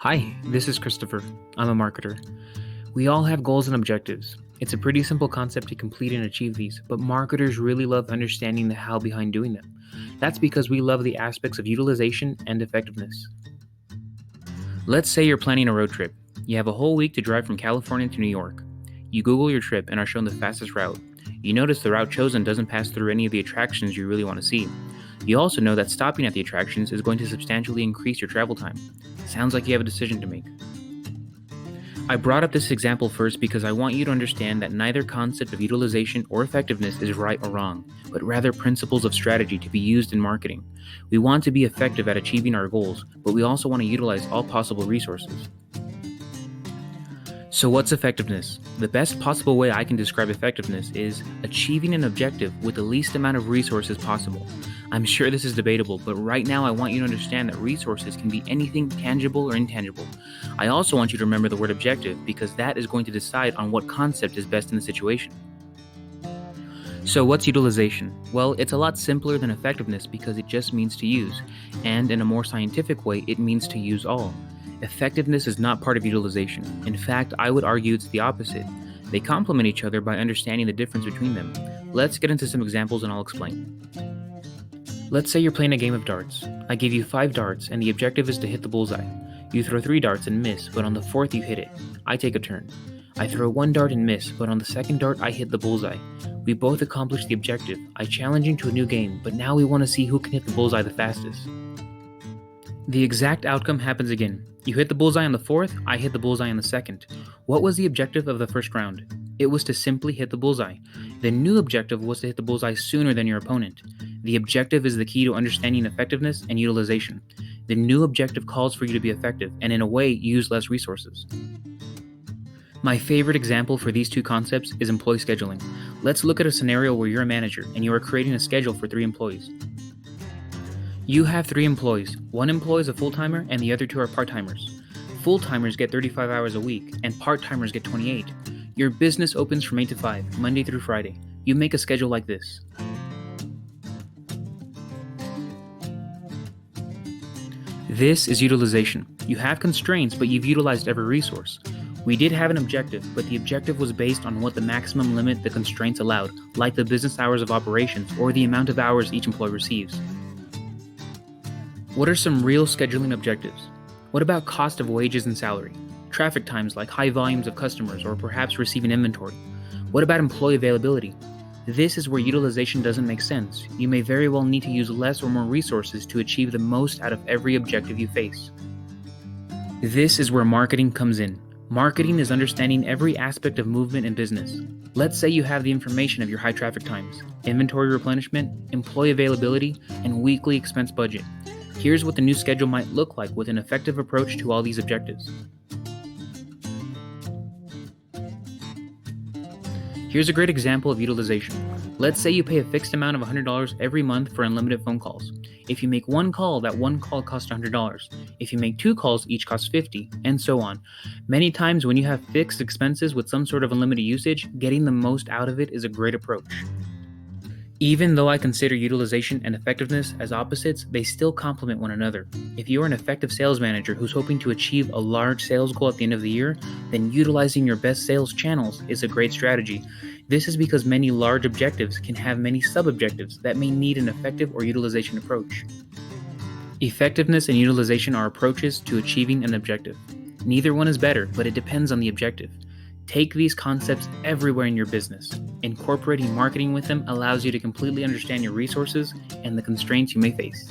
Hi, this is Christopher. I'm a marketer. We all have goals and objectives. It's a pretty simple concept to complete and achieve these, but marketers really love understanding the how behind doing them. That's because we love the aspects of utilization and effectiveness. Let's say you're planning a road trip. You have a whole week to drive from California to New York. You Google your trip and are shown the fastest route. You notice the route chosen doesn't pass through any of the attractions you really want to see. You also know that stopping at the attractions is going to substantially increase your travel time. Sounds like you have a decision to make. I brought up this example first because I want you to understand that neither concept of utilization or effectiveness is right or wrong, but rather principles of strategy to be used in marketing. We want to be effective at achieving our goals, but we also want to utilize all possible resources. So what's effectiveness? The best possible way I can describe effectiveness is achieving an objective with the least amount of resources possible. I'm sure this is debatable, but right now I want you to understand that resources can be anything tangible or intangible. I also want you to remember the word objective because that is going to decide on what concept is best in the situation. So what's utilization? Well, it's a lot simpler than effectiveness because it just means to use, and in a more scientific way, it means to use all. Effectiveness is not part of utilization. In fact, I would argue it's the opposite. They complement each other by understanding the difference between them. Let's get into some examples and I'll explain. Let's say you're playing a game of darts. I give you 5 darts and the objective is to hit the bullseye. You throw 3 darts and miss, but on the 4th you hit it. I take a turn. I throw 1 dart and miss, but on the 2nd dart I hit the bullseye. We both accomplish the objective. I challenge you to a new game, but now we want to see who can hit the bullseye the fastest. The exact outcome happens again. You hit the bullseye on the 4th, I hit the bullseye on the 2nd. What was the objective of the first round? It was to simply hit the bullseye. The new objective was to hit the bullseye sooner than your opponent. The objective is the key to understanding effectiveness and utilization. The new objective calls for you to be effective and in a way use less resources. My favorite example for these two concepts is employee scheduling. Let's look at a scenario where you're a manager and you are creating a schedule for 3 employees. You have 3 employees. 1 employee is a full-timer and the other 2 are part-timers. Full-timers get 35 hours a week and part-timers get 28. Your business opens from 8 to 5, Monday through Friday. You make a schedule like this. This is utilization. You have constraints, but you've utilized every resource. We did have an objective, but the objective was based on what the maximum limit the constraints allowed, like the business hours of operations or the amount of hours each employee receives. What are some real scheduling objectives? What about cost of wages and salary? Traffic times like high volumes of customers or perhaps receiving inventory? What about employee availability? This is where utilization doesn't make sense. You may very well need to use less or more resources to achieve the most out of every objective you face. This is where marketing comes in. Marketing is understanding every aspect of movement in business. Let's say you have the information of your high traffic times, inventory replenishment, employee availability, and weekly expense budget. Here's what the new schedule might look like with an effective approach to all these objectives. Here's a great example of utilization. Let's say you pay a fixed amount of $100 every month for unlimited phone calls. If you make 1 call, that 1 call costs $100. If you make 2 calls, each costs $50, and so on. Many times when you have fixed expenses with some sort of unlimited usage, getting the most out of it is a great approach. Even though I consider utilization and effectiveness as opposites, they still complement one another. If you are an effective sales manager who's hoping to achieve a large sales goal at the end of the year, then utilizing your best sales channels is a great strategy. This is because many large objectives can have many sub-objectives that may need an effective or utilization approach. Effectiveness and utilization are approaches to achieving an objective. Neither one is better, but it depends on the objective. Take these concepts everywhere in your business. Incorporating marketing with them allows you to completely understand your resources and the constraints you may face.